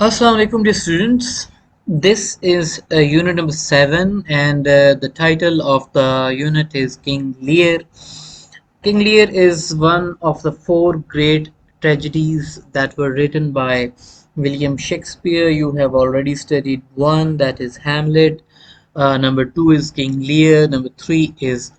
Assalamu alaikum, dear students. This is unit number 7, and the title of the unit is King Lear. King Lear is one of the four great tragedies that were written by William Shakespeare. You have already studied one, that is Hamlet. Number two is King Lear. Number three is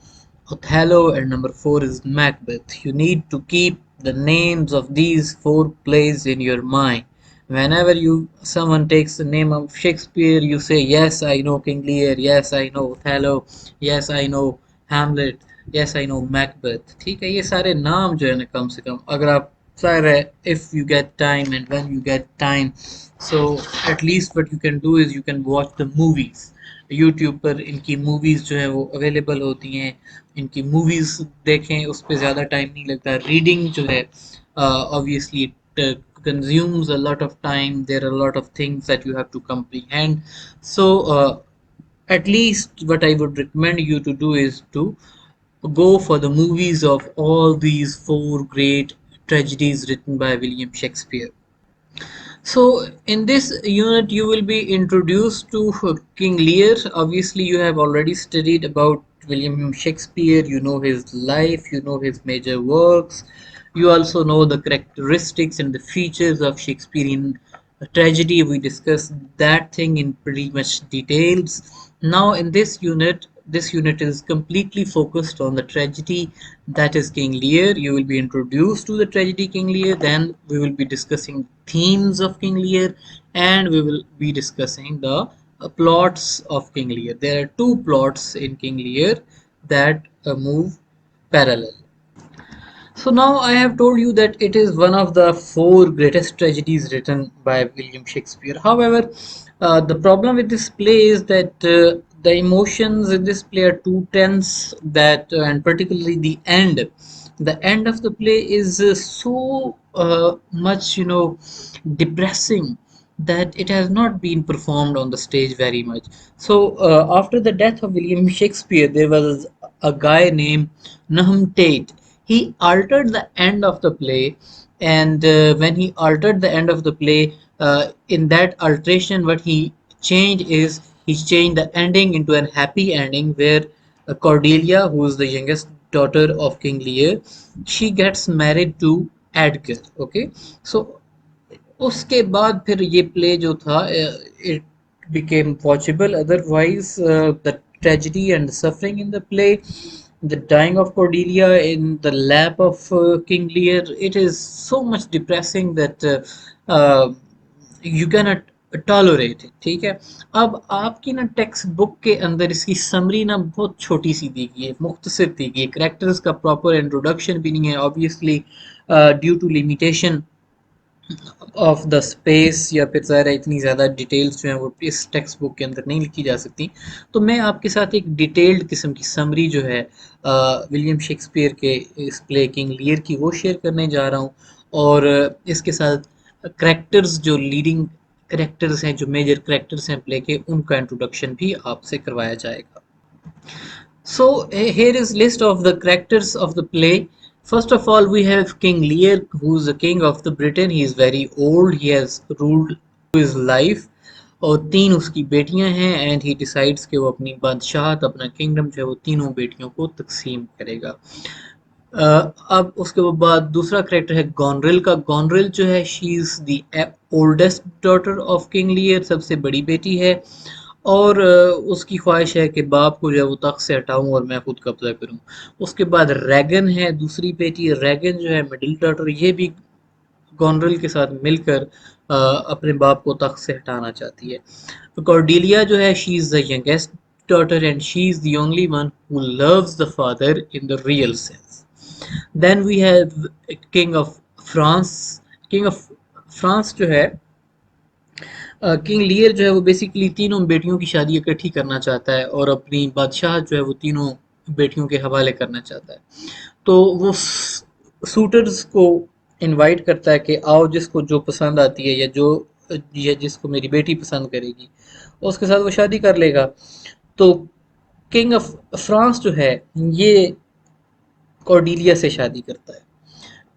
Othello, and number four is Macbeth. You need to keep the names of these four plays in your mind. Whenever someone takes the name of Shakespeare, you say, yes, I know King Lear, yes, I know Othello, yes, I know Hamlet, yes, I know Macbeth. ठीक है, ये सारे नाम जो है ना, कम से कम अगर आप ज़ाहिर है, if you get time and when you get time, so at least what you can do is you can watch the movies. YouTube पर इनकी मूवीज़ जो है वो अवेलेबल होती हैं, इनकी मूवीज़ देखें, उस पर ज़्यादा टाइम नहीं लगता. रीडिंग जो है obviously it consumes a lot of time. There are a lot of things that you have to comprehend. So at least what I would recommend you to do is to go for the movies of all these four great tragedies written by William Shakespeare. So, in this unit, you will be introduced to King Lear. Obviously, you have already studied about William Shakespeare, you know his life, you know his major works, you also know the characteristics and the features of Shakespearean tragedy. We discussed that thing in pretty much details. Now, in this unit is completely focused on the tragedy that is King Lear. You will be introduced to the tragedy King Lear, then we will be discussing themes of King Lear, and we will be discussing the plots of King Lear. There are two plots in King Lear that move parallel. So now I have told you that it is one of the four greatest tragedies written by William Shakespeare. However, the problem with this play is that the emotions in this play are too tense, that and particularly the end. The end of the play is so much, depressing, that it has not been performed on the stage very much. So after the death of William Shakespeare, there was a guy named Nahum Tate. He altered the end of the play, and when he altered the end of the play, in that alteration, what he changed is he changed the ending into a happy ending where Cordelia, who is the youngest daughter of King Lear, she gets married to Edgar. Okay, so उसके बाद फिर ये play जो था, it became watchable. Otherwise, the tragedy and suffering in the play, the dying of Cordelia in the lap of King Lear, it is so much depressing that you cannot tolerate. ठीक है, अब आपकी ना text book के अंदर इसकी summary ना बहुत छोटी सी दी गई है, मुख्तसर दी गई है, करेक्टर्स का प्रॉपर इंट्रोडक्शन भी नहीं है obviously, due to limitation of the space, या फिर ज़ाहिर है इतनी ज़्यादा डिटेल्स जो हैं वो इस टेक्स्ट बुक के अंदर नहीं लिखी जा सकती. तो मैं आपके साथ एक डिटेल्ड किस्म की समरी जो है विलियम शेक्सपियर के इस प्ले किंग लियर की वो शेयर करने जा रहा हूँ, और इसके साथ करेक्टर्स जो लीडिंग करेक्टर्स हैं, जो मेजर करेक्टर्स हैं प्ले के, उनका इंट्रोडक्शन भी आपसे करवाया जाएगा. So here is list of the characters of the play. First of all, we have King Lear, who is the king of the Britain. He is very old. He has ruled his life. और तीन उसकी बेटियां हैं, and he decides कि वो अपनी बादशाहत, अपना किंगडम जो है वो तीनों बेटियों को तकसीम करेगा. अब उसके बाद दूसरा करेक्टर है गॉनरिल का. गॉनरिल जो है, she is the oldest daughter of King Lear, सबसे बड़ी बेटी है, और उसकी ख्वाहिश है कि बाप को जो है वो तख्त से हटाऊं और मैं खुद कब्जा करूं. उसके बाद रैगन है, दूसरी बेटी. रैगन जो है मिडिल डॉटर, ये भी गॉनरिल के साथ मिलकर अपने बाप को तख्त से हटाना चाहती है. कॉर्डेलिया जो है, she is the youngest daughter, and she is the only one who loves the father in the real sense. Then we have King of France. King of France जो है, किंग लियर जो है वो basically तीनों बेटियों की शादी इकट्ठी करना चाहता है, और अपनी बादशाह जो है वो तीनों बेटियों के हवाले करना चाहता है. तो वो सूटर्स को इनवाइट करता है कि आओ, जिसको जो पसंद आती है, या जिसको मेरी बेटी पसंद करेगी उसके साथ वो शादी कर लेगा. तो किंग ऑफ फ्रांस जो है, ये कॉर्डिलिया से शादी करता है.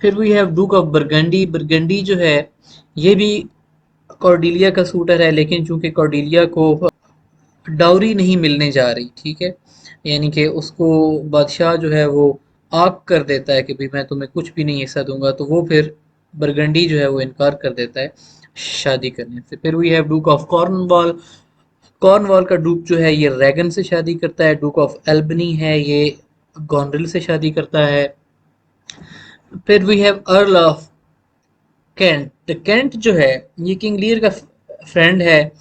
फिर we have duke of Burgundy. Burgundy जो है, ये भी कॉर्डिलिया का सूटर है, लेकिन चूंकि कॉर्डिलिया को डाउरी नहीं मिलने जा रही, ठीक है, यानी कि उसको बादशाह जो है वो आग कर देता है कि भाई मैं तुम्हें कुछ भी नहीं हिस्सा दूंगा, तो वो फिर बरगंडी जो है वो इनकार कर देता है शादी करने से। फिर we have duke of Cornwall. Cornwall का डूक जो है ये रैगन से शादी करता है। डूक ऑफ एल्बनी है, ये गॉनरिल से शादी करता है। फिर we have earl of Kent. तो कैंट जो है ये किंग लियर का फ्रेंड है,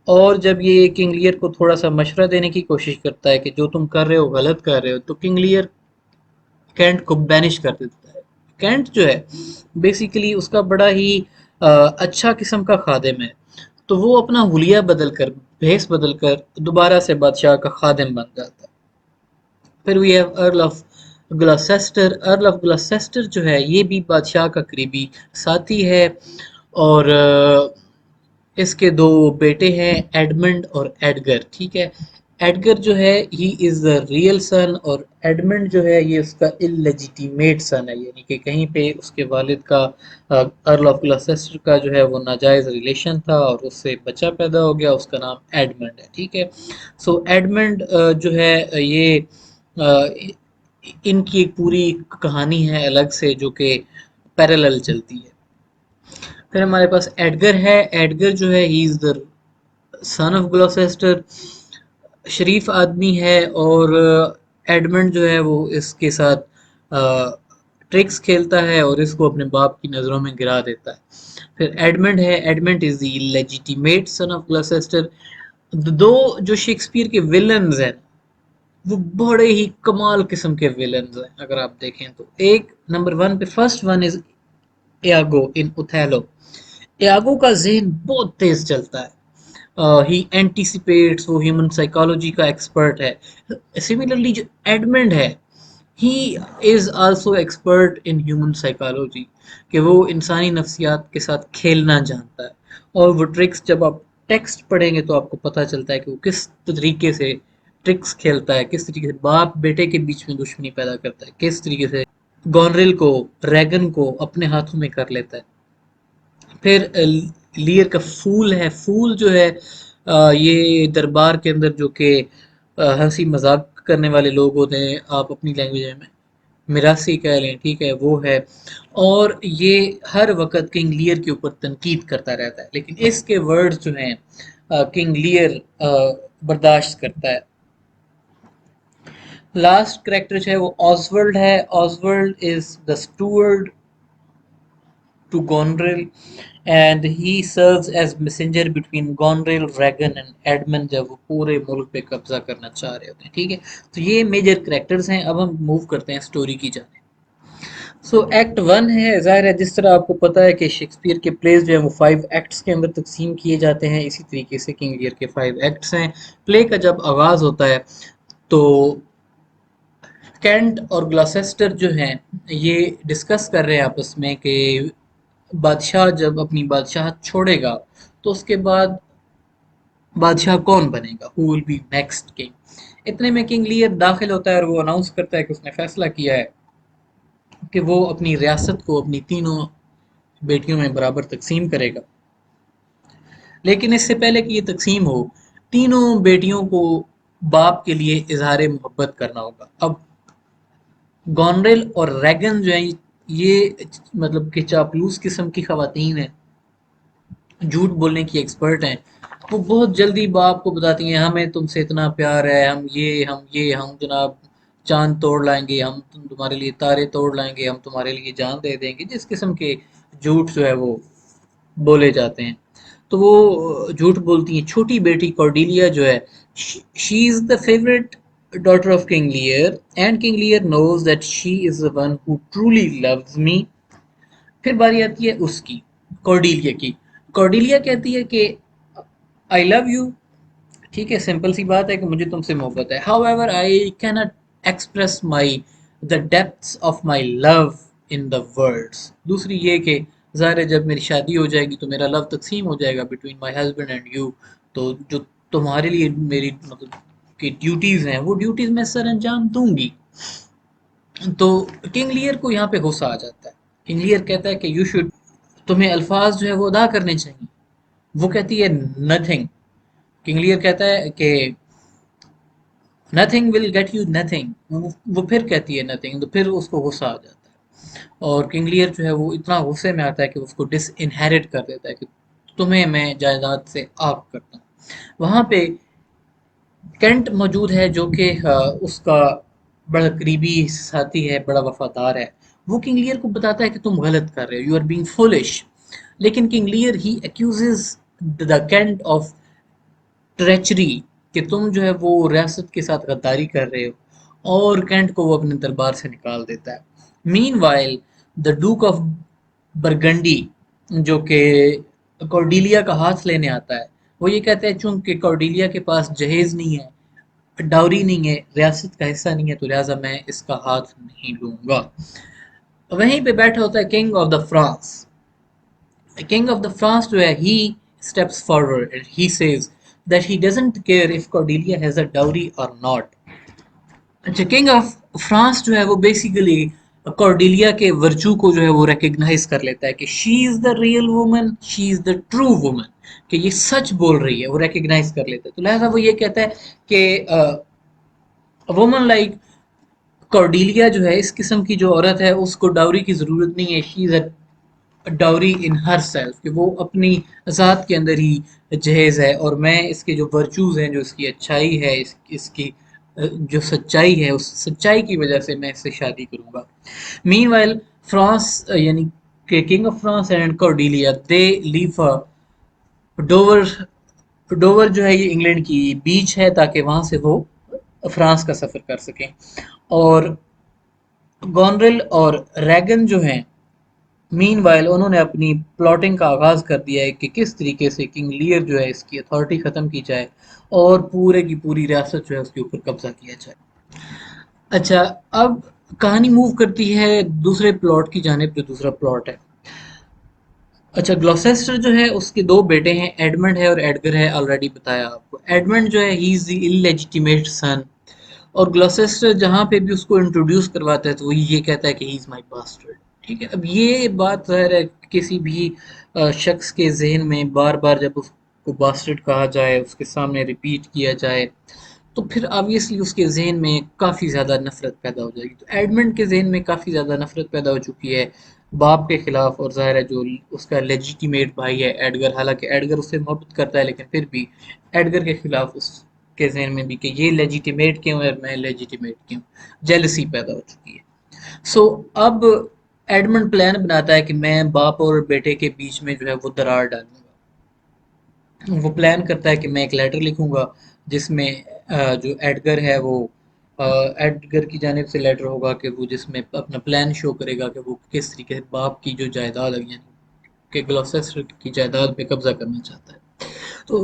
और जब ये किंग लियर को थोड़ा सा मशवरा देने की कोशिश करता है कि जो तुम कर रहे हो गलत कर रहे हो, तो किंग लियर कैंट को बैनिश कर देता है। कैंट जो है बेसिकली उसका बड़ा ही अच्छा किस्म का खादिम है, तो वो अपना हुलिया बदल कर, भेस बदल कर दोबारा से बादशाह का खादिम बन जाता है। फिर we have earl of Gloucester. Earl of Gloucester जो है ये भी बादशाह का करीबी साथी है, और इसके दो बेटे हैं, एडमंड और एडगर, ठीक है। एडगर जो है ही इज द रियल सन, और एडमंड जो है ये उसका इलेजिटिमेट सन है, यानी कि कहीं पे उसके वालिद का अर्ल ऑफ ग्लॉसेस्टर का जो है वो नाजायज रिलेशन था, और उससे बच्चा पैदा हो गया, उसका नाम एडमंड है, ठीक है। सो एडमंड जो है ये अ, इनकी एक पूरी कहानी है अलग से, जो कि पैरेलल चलती है। फिर हमारे पास एडगर है। एडगर जो है he is the son of Gloucester, शरीफ आदमी है, और एडमंड जो है वो इसके साथ ट्रिक्स खेलता है और इसको अपने बाप की नज़रों में गिरा देता है। फिर एडमंड है। Edmund is the legitimate sun of Gloucester. दो जो शेक्सपियर के विलन्स हैं वो बड़े ही कमाल किस्म के विलन्स हैं, अगर आप देखें तो। एक नंबर वन पे, first one is Iago in Othello. Iago का ज़हन बहुत तेज चलता है, ही एंटिसिपेट्स, वो ह्यूमन साइकोलॉजी का एक्सपर्ट है। सिमिलरली जो एडमंड है, he is also expert in human psychology, कि वो इंसानी नफ्सियात के साथ खेलना जानता है। और वो ट्रिक्स जब आप टेक्स्ट पढ़ेंगे तो आपको पता चलता है कि वो किस तरीके से ट्रिक्स खेलता है, किस तरीके से बाप बेटे के बीच में दुश्मनी पैदा करता है, किस तरीके से गॉनरिल को, रैगन को अपने हाथों में कर लेता है। फिर लियर का फूल है। फूल जो है ये दरबार के अंदर जो कि हंसी मजाक करने वाले लोग होते हैं, आप अपनी लैंग्वेज में मिरासी कह लें, ठीक है, वो है। और ये हर वक्त किंग लियर के ऊपर तनकीद करता रहता है, लेकिन इसके वर्ड्स जो हैं किंग लियर बर्दाश्त करता है। लास्ट करेक्टर जो है वो ऑसवर्ल्ड है। Oswald is the Steward to Gonril, and he serves as messenger between Gonril, Regan and Edmund जब वो पूरे मुल्क पे कब्जा करना चाह रहे होते हैं, ठीक है। तो ये मेजर करेक्टर्स हैं। अब हम मूव करते हैं स्टोरी की जाने। सो एक्ट वन है, जाहिर है जिस तरह आपको पता है कि शेक्सपियर के प्लेज जो है वो 5 एक्ट्स के अंदर तकसीम किए जाते हैं, इसी तरीके से किंग लियर के 5 एक्ट्स हैं। प्ले का जब आगाज होता है तो कैंट और ग्लॉसेस्टर जो हैं ये डिस्कस कर रहे हैं आपस में कि बादशाह जब अपनी बादशाहत छोड़ेगा तो उसके बाद बादशाह कौन बनेगा, who will be next king. इतने में किंग लियर दाखिल होता है और वो अनाउंस करता है कि उसने फैसला किया है कि वो अपनी रियासत को अपनी तीनों बेटियों में बराबर तकसीम करेगा। लेकिन इससे पहले कि ये तकसीम हो, तीनों बेटियों को बाप के लिए इजहार मोहब्बत करना होगा। अब गॉनरेल और रैगन जो है ये मतलब कि चापलूस किस्म की खवातीन हैं, झूठ बोलने की एक्सपर्ट हैं। वो बहुत जल्दी बाप को बताती हैं हमें तुमसे इतना प्यार है, हम जनाब चांद तोड़ लाएंगे, हम तुम्हारे लिए तारे तोड़ लाएंगे, हम तुम्हारे लिए जान दे देंगे, जिस किस्म के झूठ जो है वो बोले जाते हैं। तो वो झूठ बोलती हैं। छोटी बेटी कॉर्डिलिया जो है, she is the favourite daughter of king Lear, and King Lear knows that she is the one who truly loves me. फिर बारी आती है उसकी, कॉर्डिलिया की। कॉर्डिलिया कहती है कि आई लव यू, ठीक है, सिंपल सी बात है कि मुझे तुमसे मोहब्बत है। However I can not express my the depths of my love in the words. दूसरी ये कि ज़ाहिर है जब मेरी शादी हो जाएगी तो मेरा लव तकसीम हो जाएगा between my husband and you, तो जो तुम्हारे लिए मेरी मतलब की ड्यूटीज़ हैं वो ड्यूटीज़ मैं सर अंजाम दूंगी। तो किंग लियर को यहाँ पे गुस्सा आ जाता है। किंग लियर कहता है कि यू शुड, तुम्हें अल्फाज जो है वो अदा करने चाहिए। वो कहती है नथिंग। किंग लियर कहता है कि nothing will get you nothing. वो फिर कहती है नथिंग, तो फिर उसको गुस्सा आ जाता है और किंग लियर जो है वो इतना गुस्से में आता है कि उसको डिसइनहेरिट कर देता है कि तुम्हें मैं जायदाद से आग करता हूँ। वहां पे केंट मौजूद है जो कि उसका बड़ा करीबी साथी है, बड़ा वफादार है। वो किंग लियर को बताता है कि तुम गलत कर रहे हो, यू आर बीइंग फुलिश। लेकिन king Lear he accuses the Kent of treachery, कि तुम जो है वो रियासत के साथ गद्दारी कर रहे हो, और केंट को वो अपने दरबार से निकाल देता है। Meanwhile the duke of burgundy, जो कि कॉर्डिलिया का हाथ लेने आता है, वो ये कहता है चूंकि कॉर्डिलिया के पास जहेज नहीं है, डाउरी नहीं है, रियासत का हिस्सा नहीं है, तो लिहाजा मैं इसका हाथ नहीं लूंगा। वहीं पे बैठा होता है king of the France. King of the France where he steps forward and he says that he doesn't care if Cordelia has a dowry or not. अच्छा, किंग ऑफ फ्रांस जो है वो बेसिकली कॉर्डेलिया के virtue को जो है वो recognise कर लेता है कि she is the real woman, she is the true woman, कि ये सच बोल रही है, वो रिकग्नाइज कर लेता है। तो लिहाजा वो ये कहता है कि वुमन लाइक कॉर्डेलिया जो है, इस किस्म की जो औरत है उसको डाउरी की जरूरत नहीं है। She is dowry in her self, कि वो अपनी ज़ात के अंदर ही जहेज है, और मैं इसके जो वर्चूज़ हैं, जो इसकी अच्छाई है, इसकी जो सच्चाई है, उस सच्चाई की वजह से मैं इससे शादी करूंगा। मीनवाइल फ्रांस, यानी कि king of France and Cordelia, they leave Dover. Dover जो है ये इंग्लैंड की बीच है, ताकि वहां से वो फ्रांस का सफर कर सकें। और गॉनरेल और रैगन जो हैं, मीनवाइल उन्होंने अपनी प्लॉटिंग का आगाज कर दिया है कि किस तरीके से किंग लियर जो है इसकी अथॉरिटी खत्म की जाए और पूरे की पूरी रियासत जो है उसके ऊपर कब्जा किया जाए। अच्छा, अब कहानी मूव करती है दूसरे प्लॉट की जानिब, जो दूसरा प्लॉट है। अच्छा, ग्लॉसेस्टर जो है उसके दो बेटे हैं, एडमंड है और एडगर है, ऑलरेडी बताया आपको। एडमंड जो है ही इज द इलेजिटिमेट सन, और ग्लॉसेस्टर जहाँ पे भी उसको इंट्रोड्यूस करवाता है तो वो ये कहता है कि ही इज माय बास्टर्ड। ठीक है, अब ये बात ज़ाहिर है किसी भी शख्स के जहन में बार बार जब उसको बास्टर्ड कहा जाए, उसके सामने रिपीट किया जाए, तो फिर ऑब्वियसली उसके जहन में काफ़ी ज़्यादा नफरत पैदा हो जाएगी। तो एडमंड के जहन में काफ़ी ज़्यादा नफरत पैदा हो चुकी है बाप के खिलाफ, और ज़ाहिर है जो उसका लेजिटिमेट भाई है एडगर, हालांकि एडगर उससे मोहब्बत करता है, लेकिन फिर भी एडगर के खिलाफ उसके जहन में भी कि ये लेजिटिमेट क्यों है, मैं लेजिटिमेट क्यों, जेलसी पैदा हो चुकी है। सो अब एडमंड प्लान बनाता है कि मैं बाप और बेटे के बीच में जो है वो दरार डालूंगा। वो प्लान करता है कि मैं एक लेटर लिखूंगा जिसमें जो एडगर है वो एडगर की जानिब से लेटर होगा कि वो जिसमें अपना प्लान शो करेगा कि वो किस तरीके से बाप की जो जायदाद है, यानी कि ग्लॉसेस्टर की जायदाद पे कब्जा करना चाहता है। तो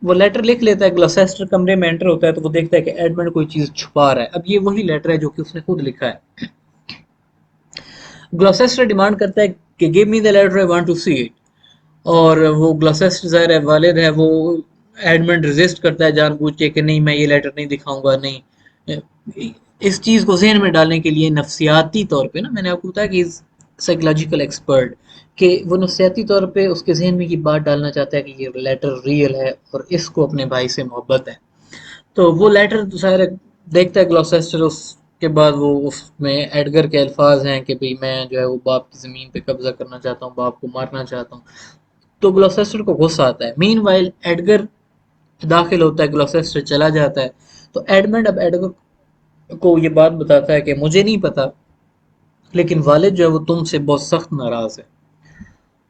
वो लेटर लिख लेता है, ग्लॉसेस्टर कमरे में एंटर होता है तो वो देखता है कि एडमंड कोई चीज़ छुपा रहा है। अब ये वही लेटर है जो कि उसने खुद लिखा है। ग्लॉसेस्टर डिमांड करता है कि give me the letter, I want to see it. और वो ग्लॉसेस्टर ज़ाहिर है वालिद है, वो एडमंड रेजिस्ट करता है जानबूझ के कि नहीं मैं ये लेटर नहीं दिखाऊंगा, नहीं। इस चीज़ को जहन में डालने के लिए नफ्सियाती तौर पे ना, मैंने आपको बताया कि साइकोलॉजिकल एक्सपर्ट, कि वो नफ्सियाती तौर पे उसके जहन में ये बात डालना चाहता है कि ये लेटर रियल है और इसको अपने भाई से मोहब्बत है। तो वो लेटर ज़ाहिर है देखता है ग्लॉसेस्टर, उसके बाद वो उसमें एडगर के अल्फाज हैं कि भाई मैं जो है वो बाप की ज़मीन पे कब्जा करना चाहता हूँ, बाप को मारना चाहता हूँ। तो ग्लॉसेस्टर को गुस्सा आता है। मीनवाइल एडगर दाखिल होता है, ग्लॉसेस्टर चला जाता है। तो एडमंड अब एडगर को ये बात बताता है कि मुझे नहीं पता, लेकिन वालिद जो है वो तुमसे बहुत सख्त नाराज है,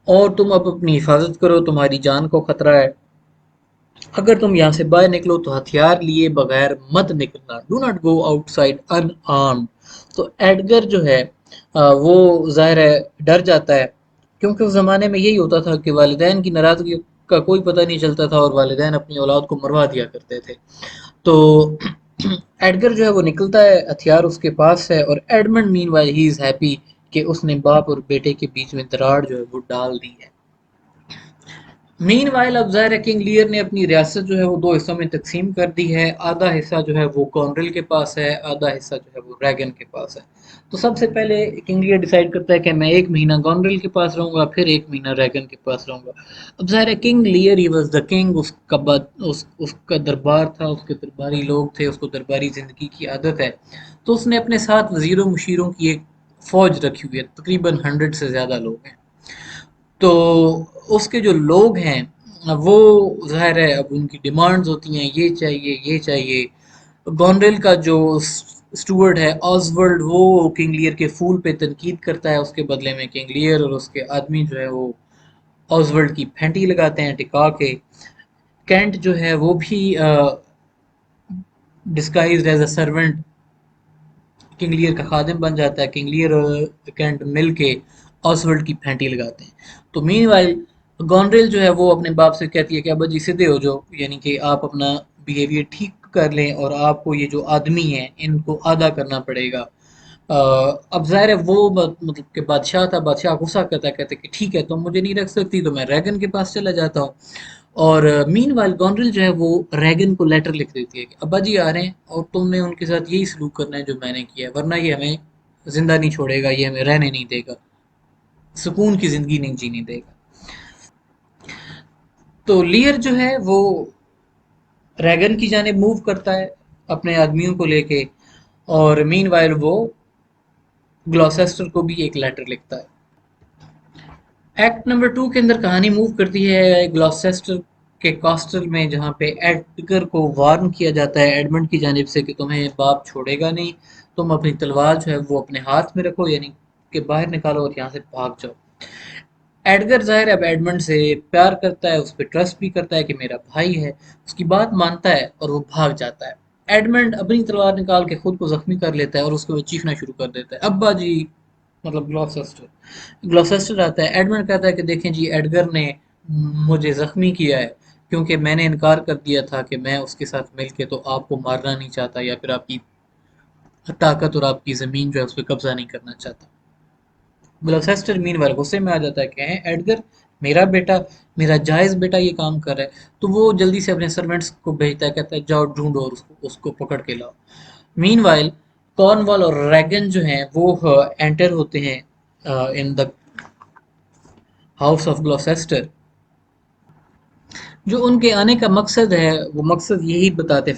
और तुम अब अपनी हिफाजत करो, तुम्हारी जान को खतरा है। अगर तुम यहाँ से बाहर निकलो तो हथियार लिए बगैर मत निकलना, do not go outside unarmoured. तो एडगर जो है वो ज़ाहिर है डर जाता है, क्योंकि उस ज़माने में यही होता था कि वालिदैन की नाराज़गी का कोई पता नहीं चलता था और वालिदैन अपनी औलाद को मरवा दिया करते थे। तो एडगर जो है वो निकलता है, हथियार उसके पास है, और Edmund meanwhile he is happy कि उसने बाप और बेटे के बीच में दरार जो है वो डाल दी है। मीनवाइल अब ज़ाहिर है किंग लियर ने अपनी रियासत जो है वो दो हिस्सों में तकसीम कर दी है। आधा हिस्सा जो है वो कॉर्नवॉल के पास है, आधा हिस्सा जो है वो ड्रैगन के पास है। तो सबसे पहले किंग लियर डिसाइड करता है कि मैं एक महीना कॉर्नवॉल के पास रहूंगा, फिर एक महीना ड्रैगन के पास रहूंगा। अब ज़ाहिर है king Lear he was the king, उसका उसका दरबार था, उसके दरबारी लोग थे, उसको दरबारी ज़िंदगी की आदत है। तो उसने अपने साथ वज़ीरों मुशीरों की एक फ़ौज रखी हुई है, तकरीबन 100 से ज़्यादा लोग हैं। तो उसके जो लोग हैं वो ज़ाहिर है अब उनकी डिमांड्स होती हैं, ये चाहिए ये चाहिए। गॉनरेल का जो स्टूवर्ड है ऑसवर्ल्ड, वो किंग लियर के फूल पे तनकीद करता है। उसके बदले में किंग लियर और उसके आदमी जो है वो ऑसवर्ल्ड की फेंटी लगाते हैं टिका के। कैंट जो है वो भी disguised as a servant King Lear का खादिम बन जाता है। किंग लियर और कैंट मिल के ऑसवर्ल्ड की फेंटी लगाते हैं। तो मीनवाइल गॉनरेल जो है वो अपने बाप से कहती है कि अब्बा जी सीधे हो जाओ, यानी कि आप अपना बिहेवियर ठीक कर लें और आपको ये जो आदमी हैं इनको आधा करना पड़ेगा। अब ज़ाहिर है वो मतलब कि बादशाह था, बादशाह गुस्सा करता है, कहते कि ठीक है तुम मुझे नहीं रख सकती तो मैं रैगन के पास चला जाता हूँ। और मीनवाइल गॉनरेल जो है वो रैगन को लेटर लिख देती है कि अब्बा जी आ रहे हैं और तुमने उनके साथ यही सलूक करना है जो मैंने किया है, वरना ये हमें जिंदा नहीं छोड़ेगा, ये हमें रहने नहीं देगा, सुकून की जिंदगी नहीं जीने देगा। तो लियर जो है वो रैगन की जानिब मूव करता है अपने आदमियों को लेके, और मीनवाइल वो ग्लॉसेस्टर को भी एक लेटर लिखता है। एक्ट नंबर 2 के अंदर कहानी मूव करती है ग्लॉसेस्टर के कास्टल में, जहाँ पे एडगर को वार्न किया जाता है एडमंड की जानिब से कि तुम्हें बाप छोड़ेगा नहीं, तुम अपनी तलवार जो है वो अपने हाथ में रखो, यानी कि बाहर निकालो और यहाँ से भाग जाओ। एडगर ज़ाहिर है अब एडमंड से प्यार करता है, उस पर ट्रस्ट भी करता है कि मेरा भाई है, उसकी बात मानता है और वो भाग जाता है। एडमंड अपनी तलवार निकाल के खुद को जख्मी कर लेता है और उसके बाद चीखना शुरू कर देता है, अब्बा जी, मतलब ग्लॉसेस्टर। ग्लॉसेस्टर आता है, एडमंड कहता है कि देखें जी, एडगर ने मुझे जख्मी किया है क्योंकि मैंने इनकार कर दिया था कि मैं उसके साथ मिलके तो आपको मारना नहीं चाहता या फिर आपकी ताकत और आपकी ज़मीन जो है उस पर कब्जा नहीं करना चाहता। ग्लॉसेस्टर मीनवाइल गुस्से में आ जाता है कि हैं एडगर, मेरा बेटा, मेरा जायज़ बेटा ये काम कर रहा है। तो वो जल्दी से अपने सर्वेंट्स को भेजता है, कहता है जाओ ढूंढो और उसको उसको पकड़ के लाओ। मीनवाइल कॉर्नवॉल और रैगन जो हैं वो एंटर होते हैं in the house of Gloucester. जो उनके आने का मकसद है वो मकसद यही बताते,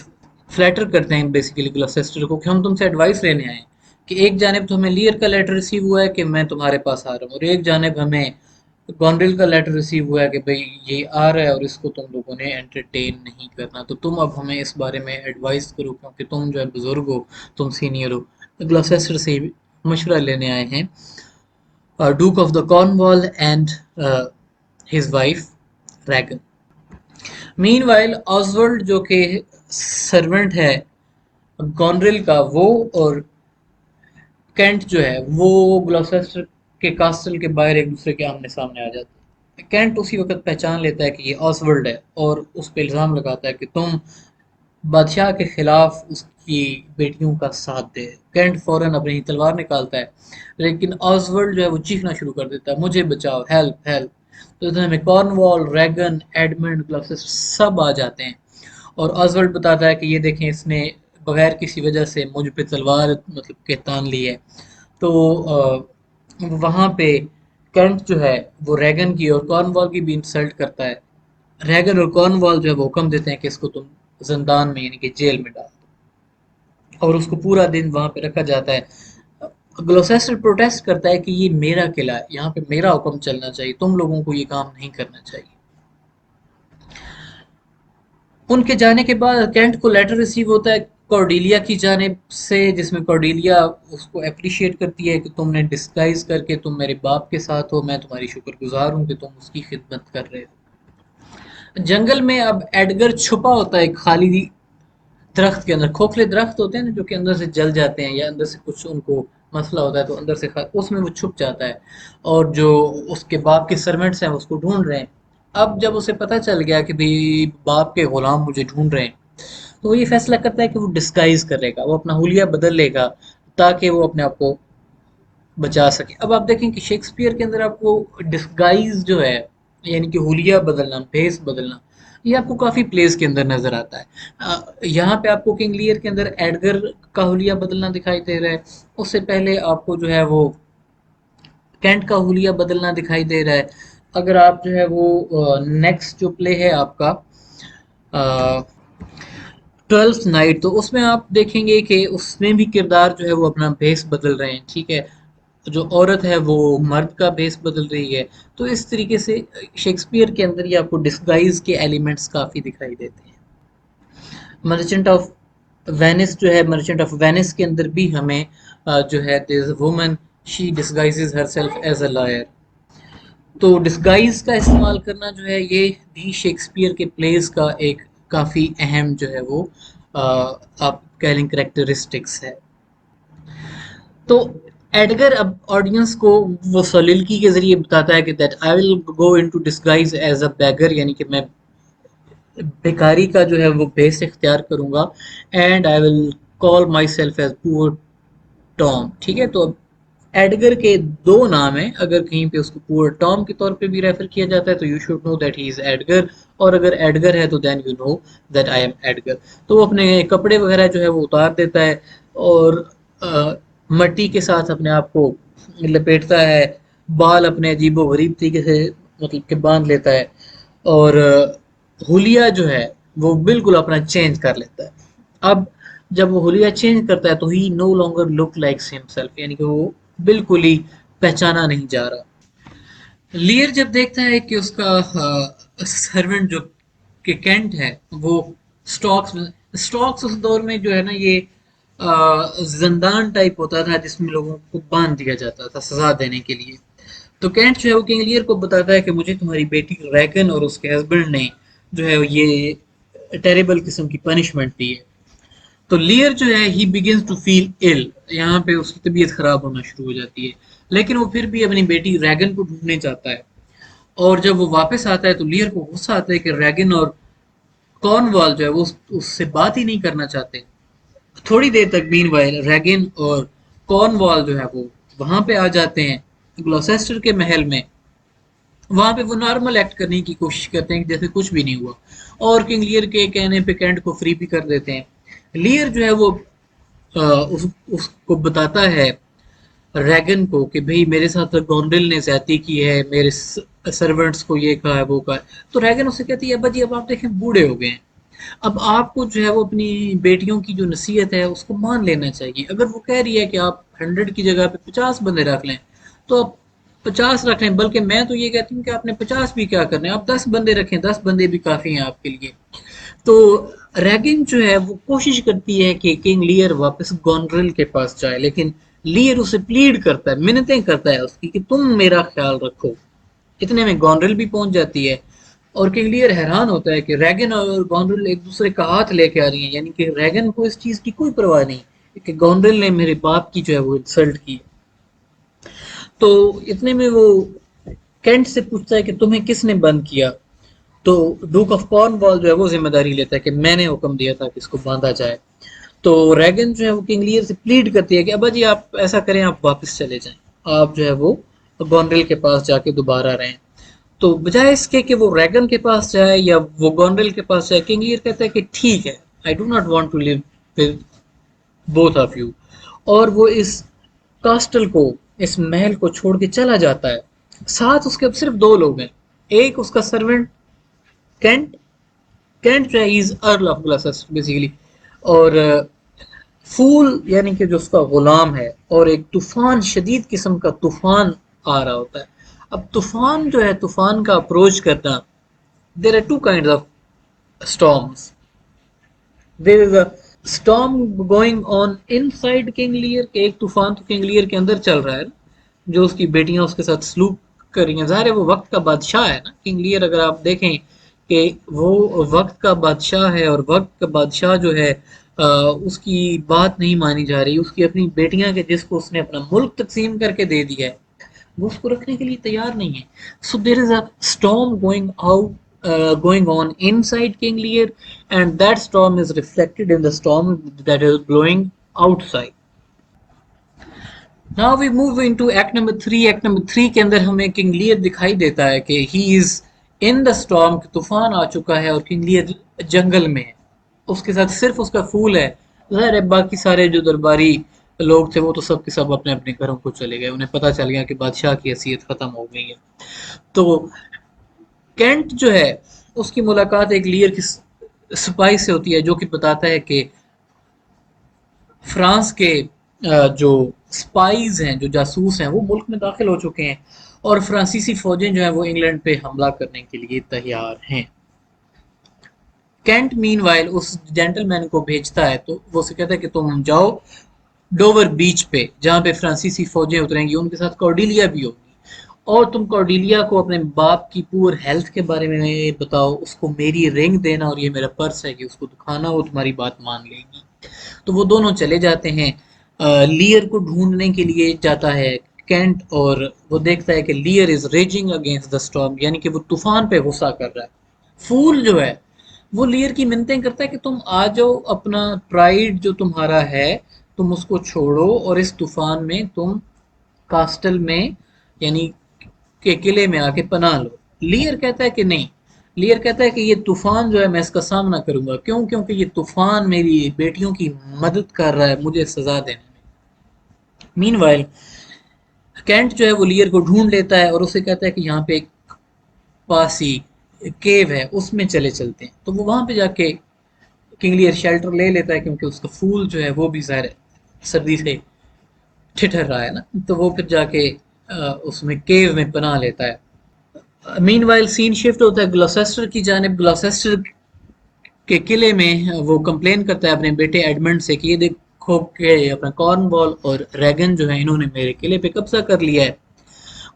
फ्लैटर करते हैं बेसिकली ग्लॉसेस्टर को कि हम तुमसे एडवाइस लेने आए हैं कि एक जानिब तो हमें लियर का लेटर रिसीव हुआ है कि मैं तुम्हारे पास आ रहा हूँ, और एक जानिब हमें गॉनरिल का लेटर रिसीव हुआ है कि भाई ये आ रहा है और इसको तुम लोगों ने एंटरटेन नहीं करना, तो तुम अब हमें इस बारे में एडवाइस करो क्योंकि तुम जो है बुजुर्ग हो, तुम सीनियर हो। ग्लॉसेस्टर से मशवरा लेने आए हैं duke of the Cornwall and his wife Regan. Meanwhile Oswald जो कि सर्वेंट है गॉनरिल का, वो और कैंट जो है वो ग्लॉसेस्टर के कास्टल के बाहर एक दूसरे के आमने सामने आ जाते हैं। कैंट उसी वक्त पहचान लेता है कि ये ऑसवर्ल्ड है और उस पर इल्ज़ाम लगाता है कि तुम बादशाह के खिलाफ उसकी बेटियों का साथ दे। कैंट फौरन अपनी तलवार निकालता है, लेकिन ऑसवर्ल्ड जो है वो चीखना शुरू कर देता है, मुझे बचाओ, हेल्प हेल्प। तो इधर में कॉर्नवॉल, रैगन, एडमंड, ग्लॉसेस्टर सब आ जाते हैं और ऑसवर्ल्ड बताता है कि ये देखें इसने बगैर किसी वजह से मुझ पे तलवार मतलब के तान ली है। तो वहाँ पे कैंट जो है वो रैगन की और कॉर्नवॉल की भी इंसल्ट करता है। रैगन और कॉर्नवॉल जो है वो हुक्म देते हैं कि इसको तुम जिंदान में यानी कि जेल में डाल दो, और उसको पूरा दिन वहां पे रखा जाता है। ग्लोसेस्टर प्रोटेस्ट करता है कि ये मेरा किला है, यहाँ पे मेरा हुक्म चलना चाहिए, तुम लोगों को ये काम नहीं करना चाहिए। उनके जाने के बाद कैंट को लेटर रिसीव होता है कॉर्डेलिया की जानिब से, जिसमें कॉर्डेलिया उसको अप्रिशिएट करती है कि तुमने डिस्गाइज करके तुम मेरे बाप के साथ हो, मैं तुम्हारी शुक्रगुजार हूँ कि तुम उसकी खिदमत कर रहे हो। जंगल में अब एडगर छुपा होता है खाली दरख्त के अंदर, खोखले दरख्त होते हैं ना जो कि अंदर से जल जाते हैं या अंदर से कुछ उनको मसला होता है तो अंदर से उसमें वो छुप जाता है, और जो उसके बाप के सर्वेंट्स हैं उसको ढूंढ रहे हैं। अब जब उसे पता चल गया कि भाई बाप के गुलाम मुझे ढूंढ रहे हैं, तो वो ये फैसला करता है कि वो डिस्गाइज करेगा, वो अपना हुलिया बदल लेगा ताकि वो अपने आप को बचा सके। अब आप देखें कि शेक्सपियर के अंदर आपको डिस्गाइज जो है यानी कि हुलिया बदलना, भेस बदलना, ये आपको काफी प्लेस के अंदर नजर आता है। यहाँ पे आपको किंग लियर के अंदर एडगर का हुलिया बदलना दिखाई दे रहा है। उससे पहले आपको जो है वो कैंट का हुलिया बदलना दिखाई दे रहा है। अगर आप जो है वो नेक्स्ट जो प्ले है आपका ट्वेल्थ नाइट, तो उसमें आप देखेंगे कि उसमें भी किरदार जो है वो अपना भेस बदल रहे हैं, ठीक है। जो औरत है वो मर्द का भेस बदल रही है। तो इस तरीके से शेक्सपियर के अंदर ही आपको डिस्गाइज के एलिमेंट्स काफी दिखाई देते हैं। मर्चेंट ऑफ वेनिस जो है, मर्चेंट ऑफ वेनिस के अंदर भी हमें जो है this woman, she disguises herself as a lawyer. तो डिस्गाइज का इस्तेमाल करना जो है ये भी शेक्सपियर के प्लेस का एक काफी अहम जो है वो आप कह लें करेक्टरिस्टिक्स है। तो एडगर अब ऑडियंस को वो soliloquy के जरिए बताता है कि that I will go into disguise as a beggar, यानी कि मैं भिखारी का जो है वो भेस इख्तियार करूंगा, and I will call myself as poor Tom, ठीक है। तो अब एडगर के दो नाम हैं, अगर कहीं पे उसको पुअर टॉम के तौर पे भी रेफर किया जाता है तो you should know that he is Edgar, और अगर एडगर है तो then you know that I am Edgar. तो वो अपने कपड़े वगैरह जो है वो उतार देता है और मट्टी के साथ अपने आप को लपेटता है, बाल अपने अजीबो गरीब तरीके से मतलब कि बांध लेता है, और हुलिया जो है वो बिल्कुल अपना चेंज कर लेता है। अब जब वो हुलिया चेंज करता है तो he no longer look like himself, यानी कि वो बिल्कुल ही पहचाना नहीं जा रहा। लियर जब देखता है कि उसका सर्वेंट जो कि कैंट है वो स्टॉक्स स्टॉक्स उस दौर में जो है ना ये जिंदान टाइप होता था जिसमें लोगों को बांध दिया जाता था सजा देने के लिए। तो कैंट जो है वो किंग लियर को बताता है कि मुझे तुम्हारी बेटी रैगन और उसके हस्बैंड ने जो है ये टेरेबल किस्म की पनिशमेंट दी है। तो लियर जो है ही बिगिंस टू फील इल, यहाँ पे उसकी तबीयत खराब होना शुरू हो जाती है। लेकिन वो फिर भी अपनी बेटी रैगन को ढूंढने जाता है, और जब वो वापस आता है तो लियर को गुस्सा आता है कि रैगन और कॉर्नवॉल जो है वो उससे बात ही नहीं करना चाहते। थोड़ी देर तक मीनवाइल रैगन और कॉर्नवॉल जो है वो वहां पे आ जाते हैं ग्लॉसेस्टर के महल में। वहां पे वो नॉर्मल एक्ट करने की कोशिश करते हैं जैसे कुछ भी नहीं हुआ, और किंग लियर के कहने पे कैंट को फ्री भी कर देते हैं। लियर जो है वो उसको बताता है रैगन को कि भाई मेरे साथ गोंडल ने ज्यादती की है, मेरे सर्वेंट्स को ये कहा है वो कहा है। तो रैगन उससे कहती है अब्बा जी अब आप देखें बूढ़े हो गए हैं, अब आपको जो है वो अपनी बेटियों की जो नसीहत है उसको मान लेना चाहिए। अगर वो कह रही है कि आप 100 की जगह पे 50 बंदे रख लें तो आप 50 रख लें, बल्कि मैं तो ये कहती हूँ कि आपने 50 भी क्या करने, आप 10 बंदे रखें, 10 बंदे भी काफी हैं आपके लिए। तो रैगिन जो है वो कोशिश करती है कि किंग लियर वापस गोनरेल के पास जाए, लेकिन लियर उसे प्लीड करता है, मिन्नतें करता है उसकी कि तुम मेरा ख्याल रखो। इतने में गोनरेल भी पहुंच जाती है, और किंग लियर हैरान होता है कि रैगन और गोनरेल एक दूसरे का हाथ लेके आ रही हैं, यानी कि रैगन को इस चीज की कोई परवाह नहीं कि गोनरेल ने मेरे बाप की जो है वो इंसल्ट की। तो इतने में वो कैंट से पूछता है कि तुम्हें किसने बंद किया। तो डूक ऑफ कॉर्नवॉल जो है वो जिम्मेदारी लेता है कि मैंने हुक्म दिया था कि इसको बांधा जाए। तो रैगन जो है वो किंग लियर से प्लीड करती है कि अब्बा जी आप ऐसा करें, आप वापस चले जाएं, आप जो है वो गोनरेल के पास जाके दोबारा रहें। तो बजाय इसके कि वो रैगन के पास जाए या वो गोनरेल के पास जाए, किंग लियर कहता है कि ठीक है, I do not want to live with both of you, और वो इस कास्टल को, इस महल को छोड़ के चला जाता है। साथ उसके अब सिर्फ दो लोग हैं, एक उसका सर्वेंट कैंट, कैंट जो है is earl of glasses basically, और फूल यानी कि जो उसका गुलाम है, और एक तूफान, शदीद किस्म का तूफान आ रहा होता है। अब तूफान जो है, तूफान का अप्रोच करना, there are two kind of storms. There is a storm going on inside King Lear, एक तूफान तो किंग लियर के अंदर चल रहा है, जो उसकी बेटियां उसके साथ सलूक कर रही हैं। ज़ाहिर है वो वक्त का बादशाह है ना किंग लियर, अगर आप देखें कि वो वक्त का बादशाह है, और वक्त का बादशाह जो है उसकी बात नहीं मानी जा रही, उसकी अपनी बेटियां के जिसको उसने अपना मुल्क तकसीम करके दे दिया है वो उसको रखने के लिए तैयार नहीं है। So there is a storm going out, going on inside King Lear, and that storm is reflected in the storm that is blowing outside. Now we move into act number 3। Act number 3 के अंदर हमें King Lear दिखाई देता है कि he is in the storm, तूफान आ चुका है और किंग लियर जंगल में है, उसके साथ सिर्फ उसका फूल है। ज़ाहिर है बाकी सारे जो दरबारी लोग थे वो तो सब के सब अपने अपने घरों को चले गए, उन्हें पता चल गया कि बादशाह की हैसियत खत्म हो गई है। तो कैंट जो है उसकी मुलाकात एक लियर की सिपाही से होती है जो कि बताता है कि फ्रांस के जो स्पाइज हैं, जो जासूस हैं, वो मुल्क में दाखिल हो चुके हैं और फ्रांसीसी फौजें जो हैं वो इंग्लैंड पे हमला करने के लिए तैयार हैं। कैंट मीनवाइल उस जेंटलमैन को भेजता है, तो वो उसे कहता है कि तुम जाओ डोवर बीच पे जहाँ पे फ्रांसीसी फौजें उतरेंगी, उनके साथ कॉर्डिलिया भी होगी, और तुम कॉर्डिलिया को अपने बाप की पुअर हेल्थ के बारे में बताओ, उसको मेरी रिंग देना और ये मेरा पर्स है कि उसको दिखाना, वो तुम्हारी बात मान लेगी। तो वो दोनों चले जाते हैं, लियर को ढूंढने के लिए जाता है कैंट, और वो देखता है कि लियर is raising against the storm, यानी कि वो तूफान पे गुस्सा कर रहा है। फूल जो है वो लियर की मिन्नतें करता है कि तुम आ जाओ, अपना प्राइड जो तुम्हारा है तुम उसको छोड़ो और इस तूफान में तुम कास्टल में, यानी के किले में आके पनाह लो। लियर कहता है कि नहीं, लियर कहता है कि ये तूफान जो है मैं इसका सामना करूंगा, क्यों? क्योंकि ये तूफान मेरी बेटियों की मदद कर रहा है मुझे सजा देने में। मीनवाइल कैंट जो है वो लियर को ढूंढ लेता है और उसे कहता है कि यहाँ पे एक पास ही केव है, उसमें चले चलते हैं। तो वो वहां पे जाके किंग लियर शेल्टर ले लेता है, क्योंकि उसका फूल जो है वो भी ज़ाहिर है सर्दी से ठिठर रहा है ना, तो वो फिर जाके उसमें केव में पनाह लेता है। मीनवाइल सीन शिफ्ट होता है ग्लॉसेस्टर की जानिब। ग्लॉसेस्टर के किले में वो कंप्लेन करता है अपने बेटे एडमंड से कि ये देखो कि अपना कॉर्नवॉल और रेगन जो है इन्होंने मेरे किले पे कब्जा कर लिया है।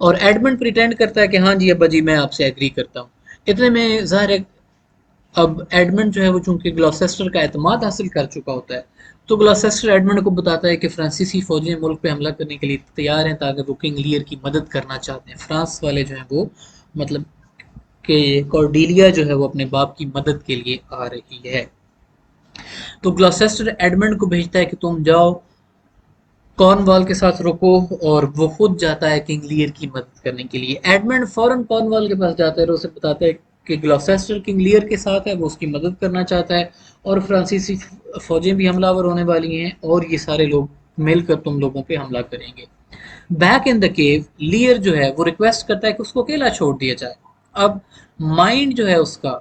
और एडमंड प्रिटेंड करता है कि हाँ जी अब्बा जी मैं आपसे एग्री करता हूँ। इतने में ज़ाहिर है अब एडमंड जो है वो चूंकि ग्लॉसेस्टर का एतमाद हासिल कर चुका होता है, तो ग्लॉसेस्टर एडमंड को बताता है कि फ्रांसीसी फौजें मुल्क पे हमला करने के लिए तैयार हैं, ताकि वो किंग लियर की मदद करना चाहते हैं। फ्रांस वाले जो हैं वो मतलब कि कॉर्डिलिया जो है वो अपने बाप की मदद के लिए आ रही है। तो ग्लॉसेस्टर एडमंड को भेजता है कि तुम जाओ कॉर्नवाल के साथ रुको, और वो खुद जाता है किंग लियर की मदद करने के लिए। एडमंड फौरन कॉर्नवाल के पास जाता है और उसे बताता है कि ग्लॉसेस्टर किंग लियर के साथ है, वो उसकी मदद करना चाहता है और फ्रांसीसी फौजें भी हमलावर होने वाली हैं और ये सारे लोग मिलकर तुम लोगों पे हमला करेंगे। बैक इन द केव लियर जो है वो रिक्वेस्ट करता है कि उसको अकेला छोड़ दिया जाए। अब माइंड जो है उसका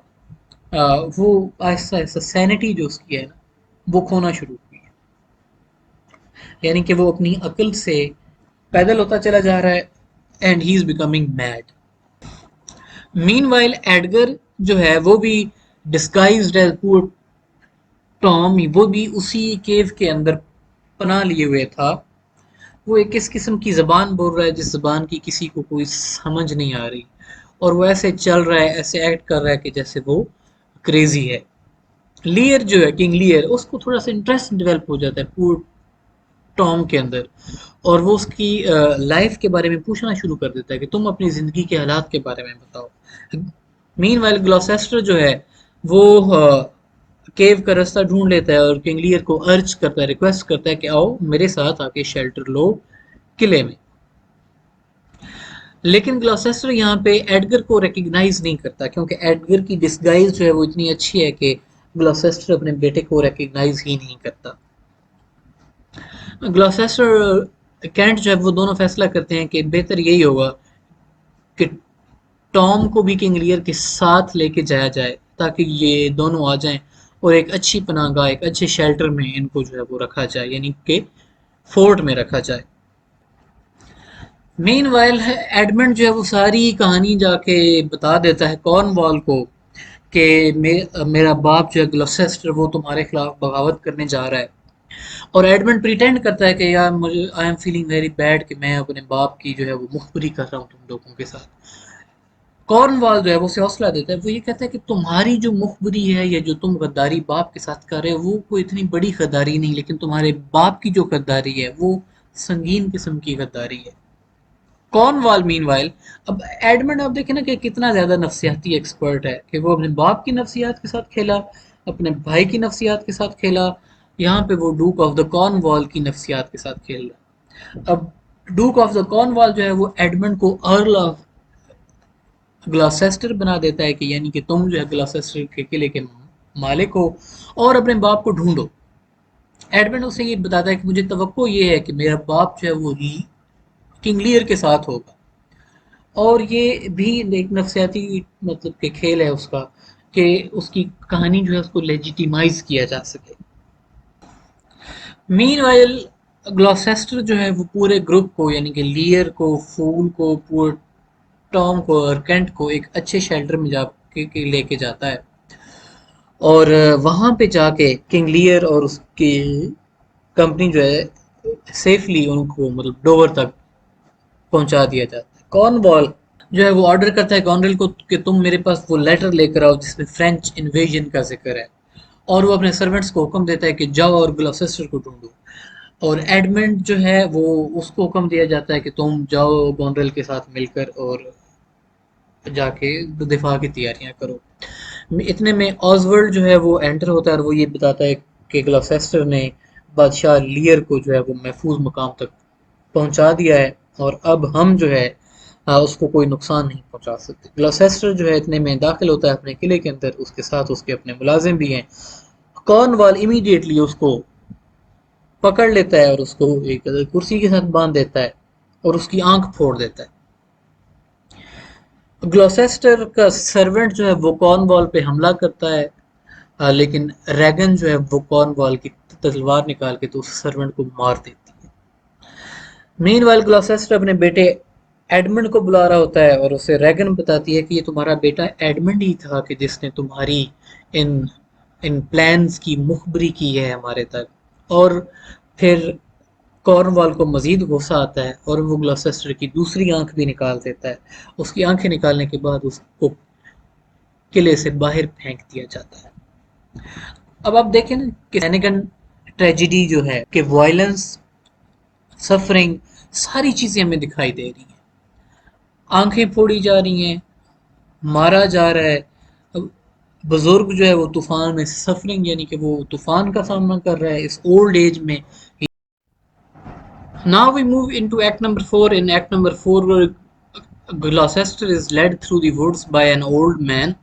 वो आहिस्ता आहिस्ता सैनिटी जो उसकी है ना वो खोना शुरू हुई है, यानी कि वो अपनी अकल से पैदल होता चला जा रहा है, and he is becoming mad. Meanwhile Edgar जो है वो भी डिस्गाइज्ड एज पुअर टॉम, वो भी उसी केव के अंदर पनाह लिए हुए था। वो एक इस किस्म की जबान बोल रहा है जिस जबान की किसी को कोई समझ नहीं आ रही, और वो ऐसे चल रहा है, ऐसे एक्ट कर रहा है कि जैसे वो क्रेजी है। लियर जो है किंग लियर उसको थोड़ा सा इंटरेस्ट डेवलप हो जाता है पूर टॉम के अंदर, और वो उसकी लाइफ के बारे में पूछना शुरू कर देता है कि तुम अपनी ज़िंदगी के हालात के बारे में बताओ। मीन वाइल ग्लॉसेस्टर जो है वो केव का रास्ता ढूंढ लेता है और किंग लियर को अर्ज करता है, रिक्वेस्ट करता है कि आओ मेरे साथ आके शेल्टर लो किले में। लेकिन ग्लॉसेस्टर यहाँ पे एडगर को रिकग्नाइज नहीं करता, क्योंकि एडगर की डिस्गाइज जो है वो इतनी अच्छी है कि ग्लॉसेस्टर अपने बेटे को रिकग्नाइज ही नहीं करता। ग्लॉसेस्टर कैंट जो है वो दोनों फैसला करते हैं कि बेहतर यही होगा कि टॉम को भी किंग लियर के साथ लेके जाया जाए, ताकि ये दोनों आ जाएं और एक अच्छी पनाहगाह, एक अच्छे शेल्टर में इनको जो है वो रखा जाए, यानी कि फोर्ट में रखा जाए। मेन वाइल है एडमंड जो है वो सारी कहानी जाके बता देता है कॉर्नवॉल को कि मेरा बाप जो है ग्लॉसेस्टर वो तुम्हारे खिलाफ बगावत करने जा रहा है। और एडमंड प्रिटेंड करता है कि यार मुझे I am feeling very bad कि मैं अपने बाप की जो है वो मुखबरी कर रहा हूँ तुम लोगों के साथ। कॉर्नवाल जो है वो उसे हौसला देता है, वो ये कहता है कि तुम्हारी जो मुखबरी है या जो तुम गद्दारी बाप के साथ कर रहे हो वो कोई इतनी बड़ी गद्दारी नहीं, लेकिन तुम्हारे बाप की जो गद्दारी है वो संगीन किस्म की गद्दारी है। कॉर्नवाल मीनवाइल अब एडमंड आप देखें ना कि कितना ज्यादा नफ्सियाती एक्सपर्ट है, कि वो अपने बाप की नफ्सियात के साथ खेला, अपने भाई की नफ्सियात के साथ खेला, यहाँ पे वो डूक ऑफ द कॉर्नवॉल की नफ्सियात के साथ खेल रहा है। अब डूक ऑफ द कॉर्नवॉल जो है वो एडमंड को अर्ल ऑफ ग्लॉसेस्टर बना देता है कि यानी कि तुम जो है ग्लॉसेस्टर के किले के मालिक हो और अपने बाप को ढूंढो। एडमंड उसे ये बताता है कि मुझे तवक्को ये है कि मेरा बाप जो है वो किंग लियर के साथ होगा। और ये भी एक नफसियाती मतलब के खेल है उसका कि उसकी कहानी जो है उसको लेजिटिमाइज किया जा सके। मीनवाइल ग्लॉसेस्टर जो है वो पूरे ग्रुप को यानी कि लियर को, फूल को, पूरे टॉम को और केंट को एक अच्छे शेल्टर में जाके के लेके जाता है। और वहां पे जाके किंग लियर और उसकी कंपनी जो है सेफली उनको मतलब डोवर तक पहुंचा दिया जाता है। कॉर्नवॉल जो है वो ऑर्डर करता है गॉनरेल को कि तुम मेरे पास वो लेटर लेकर आओ जिसमें फ्रेंच इन्वेजन का जिक्र है। और वो अपने सर्वेंट्स को हुक्म देता है कि जाओ और ग्लॉसेस्टर को ढूंढो। और एडमंड जो है वो उसको हुक्म दिया जाता है कि तुम जाओ गॉनरेल के साथ मिलकर और जाके दिफा की तैयारियां करो। इतने में ऑसवर्ल्ड जो है वो एंटर होता है और वो ये बताता है कि ग्लॉसेस्टर ने बादशाह लियर को जो है वो महफूज मुकाम तक पहुंचा दिया है और अब हम जो है उसको कोई नुकसान नहीं पहुंचा सकते। ग्लॉसेस्टर जो है इतने में दाखिल होता है अपने किले के अंदर, उसके साथ उसके अपने मुलाजिम भी हैं। कॉर्नवाल इमीडिएटली उसको पकड़ लेता है और उसको एक कुर्सी के साथ बांध देता है और उसकी आंख फोड़ देता है। ग्लॉसेस्टर का सर्वेंट जो है वो कॉर्नवॉल पे हमला करता है। लेकिन रैगन जो है वो कॉर्नवॉल की तलवार निकाल के तो उस सर्वेंट को मार देती है। मीनवाइल ग्लॉसेस्टर अपने बेटे एडमंड को बुला रहा होता है और उसे रैगन बताती है कि ये तुम्हारा बेटा एडमंड ही था कि जिसने तुम्हारी इन इन प्लान्स की मुखबरी की है हमारे तक। और फिर कॉर्नवॉल को मजीद गुस्सा आता है और वो ग्लॉसेस्टर की दूसरी आंख भी निकाल देता है। उसकी आंखें निकालने के बाद उसको किले से बाहर फेंक दिया जाता है। अब आप देखें ना कि सैनिकन ट्रेजिडी जो है कि वायलेंस, सफरिंग, सारी चीजें हमें दिखाई दे रही हैं। आंखें फोड़ी जा रही हैं, मारा जा रहा है। अब बुजुर्ग जो है वो तूफान में सफरिंग यानी कि वो तूफान का सामना कर रहा है इस ओल्ड एज में। Now we move into act number 4. In act number 4, where Gloucester is led through the woods by an old man,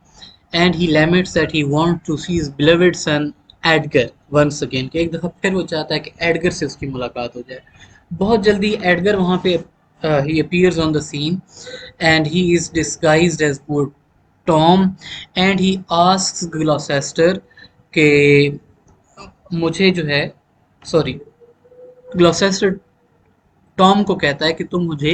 and he laments that he wants to see his beloved son Edgar once again. कि एक दफ़ा फिर वो चाहता है कि Edgar से उसकी मुलाकात हो जाए। बहुत जल्दी एडगर वहाँ पे he appears on the scene and he is disguised as poor Tom and he asks Gloucester कि मुझे जो है सॉरी ग्लॉसेस्टर टॉम को कहता है कि तुम मुझे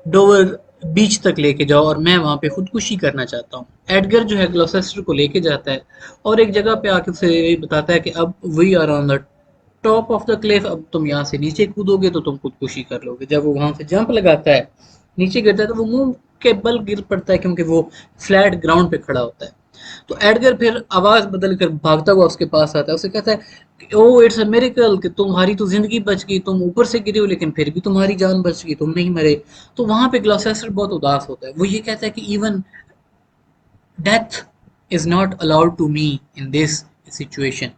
डोवर बीच तक लेके जाओ और मैं वहां पे खुदकुशी करना चाहता हूँ। एडगर जो है ग्लॉसेस्टर को लेके जाता है और एक जगह पे आके उसे बताता है कि अब we are on the top of the cliff, अब तुम यहाँ से नीचे कूदोगे तो तुम खुदकुशी कर लोगे। जब वो वहां से जंप लगाता है नीचे गिरता है तो वो मुंह के बल गिर पड़ता है क्योंकि वो फ्लैट ग्राउंड पे खड़ा होता है। तो एडगर फिर आवाज बदल कर भागता हुआ उसके पास आता है, उसे कहता है ओ इट्स अ मिरेकल कि तुम्हारी तो जिंदगी बच गई, तुम ऊपर से गिरे हो लेकिन फिर भी तुम्हारी जान बच गई, तुम नहीं मरे। तो वहां पे ग्लॉसेस्टर बहुत उदास होता है, वो ये कहता है कि even death is not allowed to me in this situation.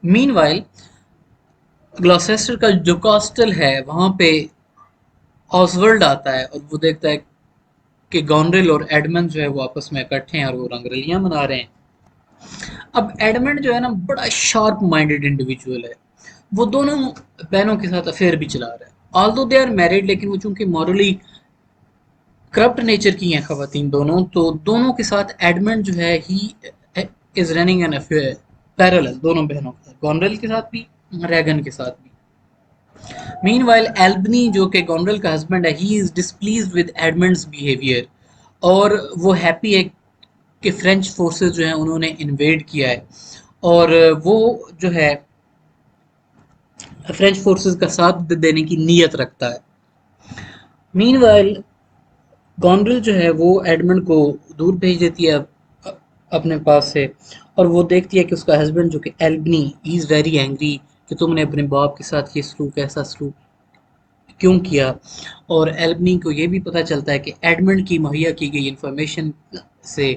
Meanwhile Gloucester का जो कास्टल है वहां पे ऑसवर्ल्ड आता है और वो देखता है कि गॉनरेल और एडमंड जो है वो आपस में इकट्ठे हैं और वो रंगरलियां मना रहे हैं। अब एडमंड जो है ना बड़ा शार्प माइंडेड इंडिविजुअल है। वो दोनों बहनों के साथ अफेयर भी चला रहा है। ऑल्दो दे आर मैरिड लेकिन वो चूंकि मॉरली करप्ट नेचर की हैं खवातीन दोनों, तो दोनों के साथ एडमंड जो है he is running an affair parallel दोनों बहनों के साथ, गॉनरेल के साथ भी, रैगन के साथ भी। मीनवाइल एल्बनी जो कि गॉनरेल का हस्बैंड है he is displeased with Edmund's behaviour और वो हैप्पी है कि फ्रेंच फोर्सेस जो हैं उन्होंने इन्वेड किया है और वो जो है फ्रेंच फोर्सेस का साथ देने की नीयत रखता है। मीनवाइल गॉनरेल जो है वो एडमंड को दूर भेज देती है अपने पास से और वो देखती है कि उसका हस्बैंड जो कि Albany he is very angry कि तुमने अपने बाप के साथ ये सलूक ऐसा सलूक क्यों किया। और एल्बनी को ये भी पता चलता है कि एडमंड की मुहैया की गई इंफॉर्मेशन से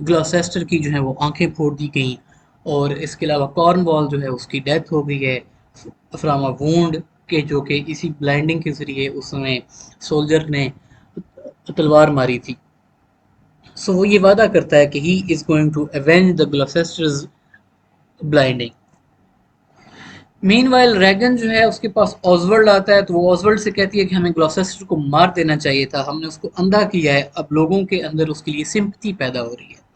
ग्लॉसेस्टर की जो है वो आंखें फोड़ दी गई और इसके अलावा कॉर्नवॉल जो है उसकी डेथ हो गई है फ्रॉम अ वुंड के जो कि इसी ब्लाइंडिंग के जरिए उसमें सोल्जर ने तलवार मारी थी। सो वो ये वादा करता है कि he is going to avenge the Gloucester's blinding. Meanwhile Regan जो है उसके पास ऑजवर्ल्ड आता है, तो वो ऑजवर्ल्ड से कहती है कि हमें ग्लॉसेस्टर को मार देना चाहिए था, हमने उसको अंधा किया है, अब लोगों के अंदर उसके लिए सिंपथी पैदा हो रही है।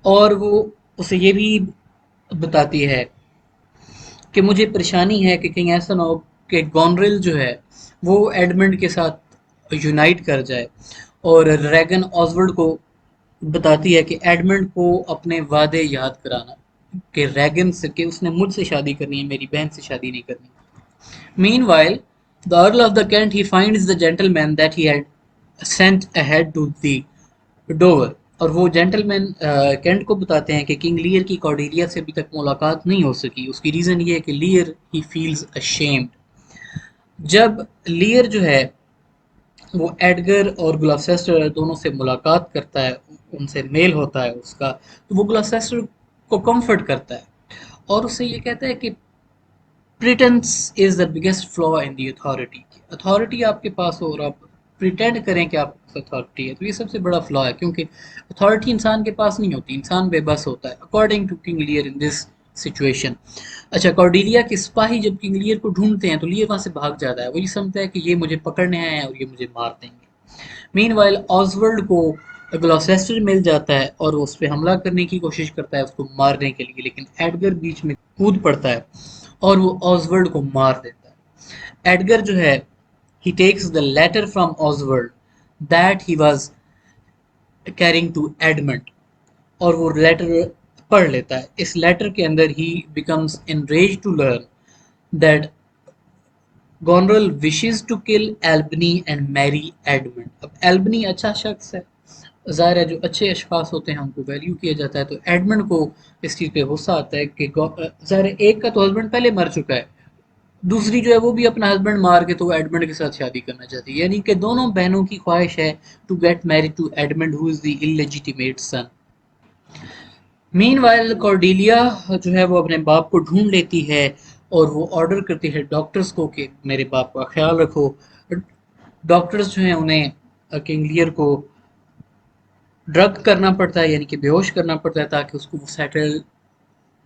और वो उसे ये भी बताती है कि मुझे परेशानी है कि कहीं ऐसा ना हो कि गॉनरेल जो है वो एडमंड के साथ यूनाइट कर जाए। और रैगन ऑजवर्ल्ड को बताती है कि एडमंड को अपने वादे याद कराना, कि रैगन से कि उसने मुझसे शादी करनी है, मेरी बहन से शादी नहीं करनी। Meanwhile, the Earl of the Kent he finds the gentleman that he had sent ahead to the Dover। और वो जेंटलमैन केंट को बताते हैं कि किंग लियर की कॉर्डेलिया से अभी तक मुलाकात नहीं हो सकी। उसकी रीज़न ये है कि लियर ही फील्स अशेम्ड। जब लियर जो है वो एडगर और ग्लॉसेस्टर दोनों से मुलाकात करता है, उनसे मेल होता है उसका, तो वो ग्लॉसेस्टर को कंफर्ट करता है और उससे ये कहता है कि pretence is the biggest flaw in the authority. Authority आपके पास हो और आप प्रिटेंड करें कि आपके पास अथॉरिटी है, तो ये सबसे बड़ा फ्लॉ है, क्योंकि अथॉरिटी इंसान के पास नहीं होती, इंसान बेबस होता है, according to King Lear in this situation. अच्छा, कॉर्डेलिया के सिपाही जब किंग लियर को ढूंढते हैं तो लियर वहां से भाग जाता है, वो ये समझता है कि ये मुझे पकड़ने आए हैं और ये मुझे मार देंगे। मीनवाइल ऑजवर्ल्ड को ग्लॉसेस्टर मिल जाता है और वो उस पर हमला करने की कोशिश करता है उसको मारने के लिए, लेकिन एडगर बीच में कूद पड़ता है और वो ऑजवर्ल्ड को मार देता है। एडगर जो है he takes the letter from Oswald that he was carrying to Edmund और वो लेटर पढ़ लेता है। इस लेटर के अंदर ही becomes enraged to learn that Goneril wishes to kill Albany and marry Edmund। अब एल्बनी अच्छा शख्स है, ज़ाहिर है जो अच्छे अशखास होते हैं उनको वैल्यू किया जाता है, तो एडमंड को इस चीज़ पे गुस्सा आता है कि ज़ाहिर है एक का तो हस्बैंड पहले मर चुका है, दूसरी जो है वो भी अपना हस्बैंड मार के तो वो एडमंड के साथ शादी करना चाहती है, यानी कि दोनों बहनों की ख्वाहिश है to get married to Edmund who is the illegitimate son. Meanwhile Cordelia जो है वो अपने बाप को ढूंढ लेती है और वो ऑर्डर करती है डॉक्टर्स को कि मेरे बाप का ख्याल रखो। डॉक्टर्स जो हैं उन्हें किंग लियर को ड्रग करना पड़ता है, यानी कि बेहोश करना पड़ता है ताकि उसको वो सेटल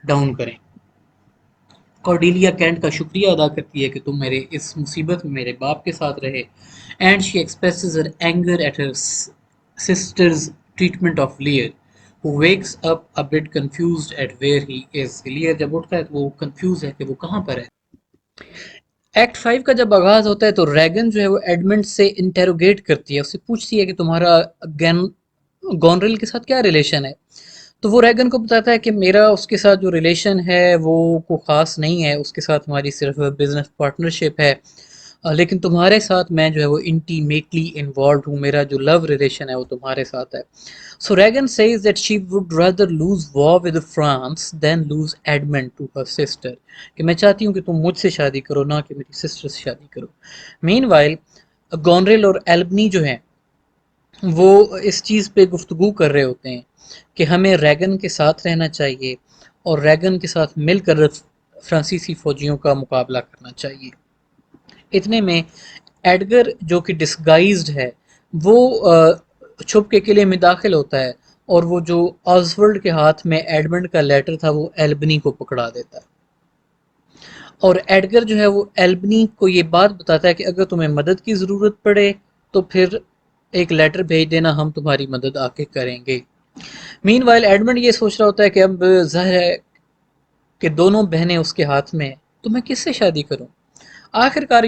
डाउन करें। कॉर्डेलिया कैंट का शुक्रिया अदा करती है कि तुम मेरे इस मुसीबत में मेरे बाप के साथ रहे, and she expresses her anger at her sisters treatment of Lear who wakes up a bit confused at where he is. Lear जब उठता है तो वो कंफ्यूज है कि वो कहाँ पर है। एक्ट 5 का जब आगाज होता है तो रैगन जो है वो एडमंड से इंटेरोगेट करती है, उससे पूछती है कि तुम्हारा गैन गॉनरेल के साथ क्या रिलेशन है। तो वो रैगन को बताता है कि मेरा उसके साथ जो रिलेशन है वो को ख़ास नहीं है, उसके साथ हमारी सिर्फ बिजनेस पार्टनरशिप है, लेकिन तुम्हारे साथ मैं जो है वो इंटीमेटली इन्वॉल्व हूँ, मेरा जो लव रिलेशन है वो तुम्हारे साथ है। So Regan says that she would rather lose war with France than lose Edmund to her sister, कि मैं चाहती हूँ कि तुम मुझसे शादी करो ना कि मेरी सिस्टर से शादी करो। मीन वाइल गॉनरेल और एल्बनी जो हैं वो इस चीज़ पे गुफ्तगू कर रहे होते हैं कि हमें रैगन के साथ रहना चाहिए और रैगन के साथ मिलकर फ्रांसीसी फौजियों का मुकाबला करना चाहिए। इतने में एडगर जो कि डिस्गाइज्ड है वो छुप के किले में दाखिल होता है और वो जो ऑसवर्ल्ड के हाथ में एडमंड का लेटर था वो एल्बनी को पकड़ा देता है। और एडगर जो है वो एल्बनी को ये बात बताता है कि अगर तुम्हें मदद की ज़रूरत पड़े तो फिर एक लेटर भेज देना, हम तुम्हारी मदद आके करेंगे। मीनवाइल एडमंड ये सोच रहा होता है कि अब जाहिर है कि दोनों बहनें उसके हाथ में हैं, तो मैं किससे शादी करूं। आखिरकार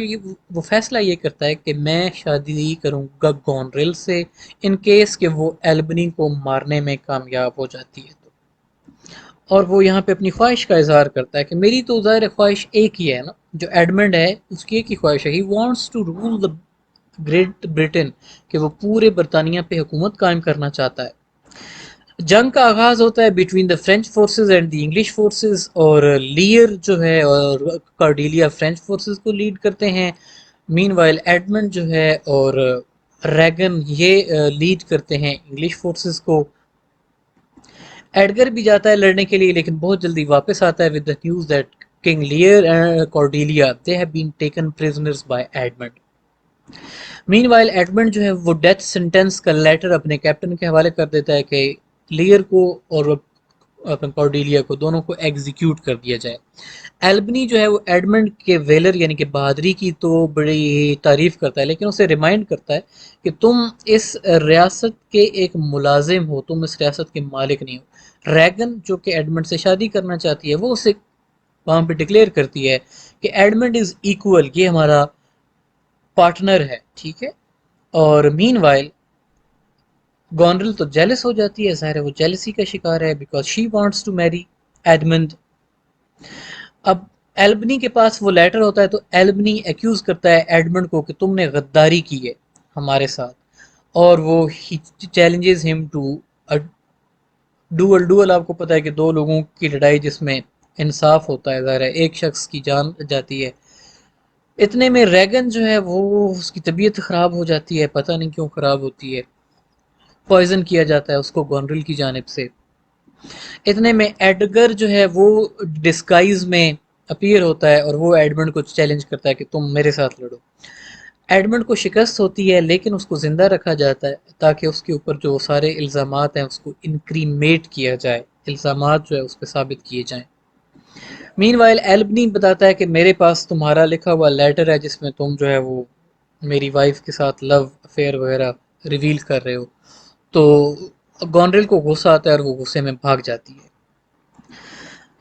वो फैसला ये करता है कि मैं शादी करूंगा गॉनरेल से, इन केस कि वो एल्बनी को मारने में कामयाब हो जाती है तो। और वो यहाँ पे अपनी ख्वाहिश का इजहार करता है कि मेरी तो ज़ाहिर ख्वाहिश एक ही है ना, जो एडमंड है उसकी एक ही ख्वाहिश है, he wants to rule the great Britain, कि वो पूरे बरतानिया पे हुकूमत कायम करना चाहता है। जंग का आगाज होता है between the French forces and the English forces, और लियर जो है और कार्डेलिया फ्रेंच फोर्सेस को लीड करते हैं। मीनवाइल एडमंड जो है और रैगन ये लीड करते हैं इंग्लिश फोर्सेस को। एडगर भी जाता है लड़ने के लिए लेकिन बहुत जल्दी वापस आता है with the news that King Lear and Cordelia they have been taken prisoners by Edmund. Meanwhile Edmund जो है वो डेथ सेंटेंस का लेटर अपने कैप्टन के हवाले कर देता है कि लियर को और अपन कॉर्डेलिया को दोनों को एग्जीक्यूट कर दिया जाए। एल्बनी जो है वो एडमंड के वेलर यानी कि बहादुरी की तो बड़ी तारीफ करता है, लेकिन उसे रिमाइंड करता है कि तुम इस रियासत के एक मुलाजिम हो, तुम इस रियासत के मालिक नहीं हो। रैगन जो कि एडमंड से शादी करना चाहती है वो उसे वहां पे डिक्लेयर करती है कि एडमंड इज इक्वल, ये हमारा पार्टनर है, ठीक है। और मीनवाइल गॉनरिल तो जेलस हो जाती है, ज़ाहिर है वो जेलसी का शिकार है because she wants to marry Edmund. अब एल्बनी के पास वो लेटर होता है तो एल्बनी एक्यूज करता है एडमंड को कि तुमने गद्दारी की है हमारे साथ, और वो challenges him to duel. Duel आपको पता है कि दो लोगों की लड़ाई जिसमें इंसाफ होता है, ज़ाहिर है एक शख्स की जान जाती है। इतने में रैगन जो है वो उसकी तबीयत ख़राब हो जाती है, पता नहीं क्यों ख़राब होती है, पॉइजन किया जाता है उसको गॉनरिल की जानिब से। इतने में एडगर जो है वो डिस्गाइज में अपीयर होता है और वो एडमंड को चैलेंज करता है कि तुम मेरे साथ लड़ो। एडमंड को शिकस्त होती है लेकिन उसको ज़िंदा रखा जाता है ताकि उसके ऊपर जो सारे इल्ज़ामात हैं उसको इंक्रीमेट किया जाए, इल्ज़ामात जो है उस पर साबित किए जाएं। मीनवाइल एल्बनी बताता है कि मेरे पास तुम्हारा लिखा हुआ लेटर है जिसमें तुम जो है वो मेरी वाइफ के साथ लव अफेयर वगैरह रिवील कर रहे हो। तो गॉनरेल को गुस्सा आता है और वो गुस्से में भाग जाती है।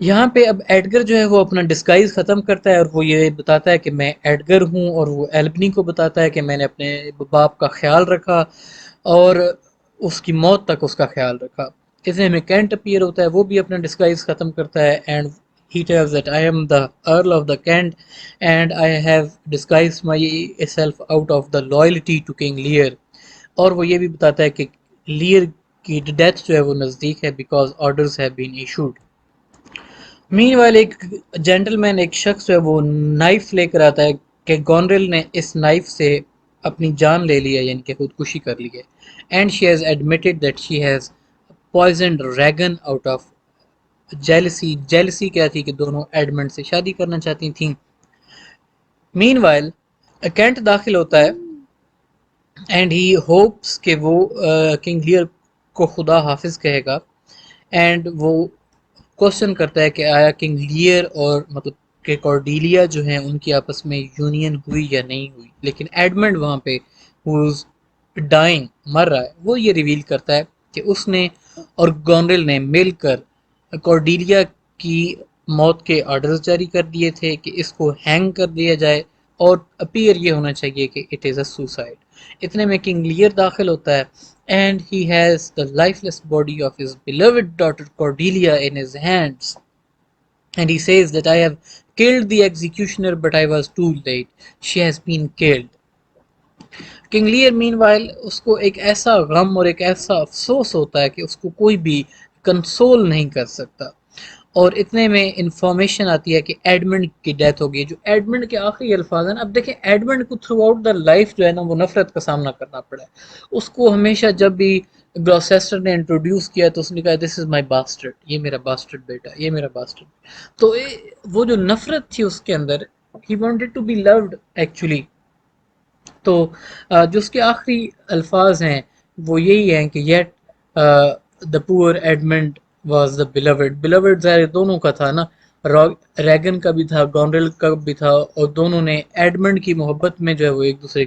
यहाँ पे अब एडगर जो है वो अपना डिस्गाइज ख़त्म करता है और वो ये बताता है कि मैं एडगर हूँ, और वो एल्बनी को बताता है कि मैंने अपने बाप का ख्याल रखा और उसकी मौत तक उसका ख्याल रखा। इतने में कैंट अपीयर होता है, वो भी अपना डिस्गाइज ख़त्म करता है and he tells that I am the Earl of the Kent and I have disguised myself out of the loyalty to King Lear। और वो ये भी बताता है कि लियर की डेथ जो है वो नज़दीक है because orders have been issued. Meanwhile एक जेंटलमैन, एक शख्स जो है वो नाइफ लेकर आता है कि गॉनरेल ने इस नाइफ से अपनी जान ले ली है यानी कि खुदकुशी कर ली है। And she has admitted that she has poisoned Regan out of jealousy. Jealousy क्या थी कि दोनों एडमंड से शादी करना चाहती थीं। मीनवाइल कैंट दाखिल होता है एंड ही होप्स कि वो किंग लियर को खुदा हाफिज कहेगा। एंड वो क्वेश्चन करता है कि आया किंग लियर और मतलब कि कॉर्डेलिया जो हैं उनकी आपस में यूनियन हुई या नहीं हुई। लेकिन एडमंड वहाँ पे डाइंग, मर रहा है, वो ये रिवील करता है कि उसने और गॉनरेल ने मिलकर कॉर्डेलिया की मौत के ऑर्डर्स जारी कर दिए थे कि इसको हैंग कर दिया जाए, और अपीयर ये होना चाहिए कि इट इज़ अ सुसाइड। इतने में किंग लियर दाखिल होता है and he has the lifeless body of his beloved daughter Cordelia in his hands. And he says that I have killed the executioner, but I was too late. She has been killed. King Lear meanwhile उसको एक ऐसा गम और एक ऐसा अफसोस होता है कि उसको कोई भी कंसोल नहीं कर सकता। और इतने में इंफॉर्मेशन आती है कि एडमंड की डेथ हो गई। जो एडमंड के आखिरी अल्फाज हैं ना, अब देखें एडमंड को थ्रू आउट द लाइफ जो है ना वो नफरत का सामना करना पड़ा है। उसको हमेशा जब भी ग्लॉसेस्टर ने इंट्रोड्यूस किया तो उसने कहा दिस इज माय बास्टर्ड, ये मेरा बास्टर्ड बेटा, ये मेरा बास्टर्ड। तो वो जो नफरत थी उसके अंदर, he wanted to be loved actually. तो जो उसके आखिरी अल्फाज हैं वो यही हैं कि yet the poor Edmund was the beloved. Beloved ज़ाहिर दोनों का था ना, रैगन का भी था, गॉनरेल का भी था, और दोनों ने एडमंड की मोहब्बत में जो है वो एक दूसरे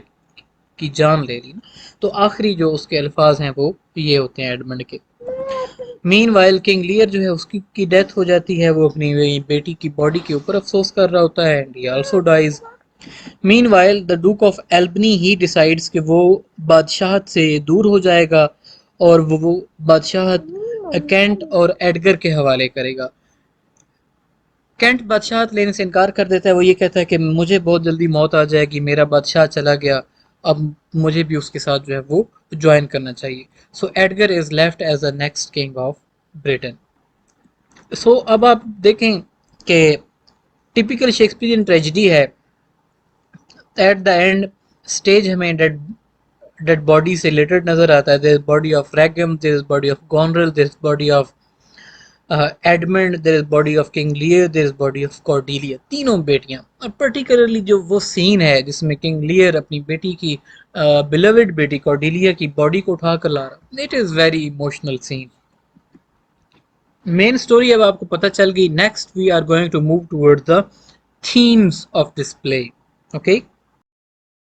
की जान ले ली। तो आखिरी जो उसके अल्फाज हैं वो ये होते हैं एडमंड के। मीन वाइल किंग लियर जो है उसकी की डेथ हो जाती है, वो अपनी बेटी की बॉडी के ऊपर अफसोस कर रहा होता है and he also dies. Meanwhile the duke of Albany he decides कि वो बादशाहत से दूर हो जाएगा और वो बादशाहत कैंट और एडगर के हवाले करेगा। कैंट बादशाहत लेने से इनकार कर देता है, वो ये कहता है कि मुझे बहुत जल्दी मौत आ जाएगी, मेरा बादशाह चला गया, अब मुझे भी उसके साथ जो है वो ज्वाइन करना चाहिए। So Edgar is left as the next king of Britain. So अब आप देखें कि टिपिकल शेक्सपियरियन ट्रेजिडी है। एट द एंड स्टेज हमें डेड डेड बॉडी से रिलेटेड नजर आता है। There body of Regan, there is body of Goneril, there is body of Edmund, there is body of king Lear, there is body of Cordelia, तीनों बेटियां। और particularly जो वो सीन है जिसमें किंग लियर अपनी बेटी की बिलवेड बेटी कॉर्डेलिया की बॉडी को उठा कर ला रहा, it is very emotional scene. Main story अब आपको पता चल गई। Next we are going to move towards the themes of this play. Okay,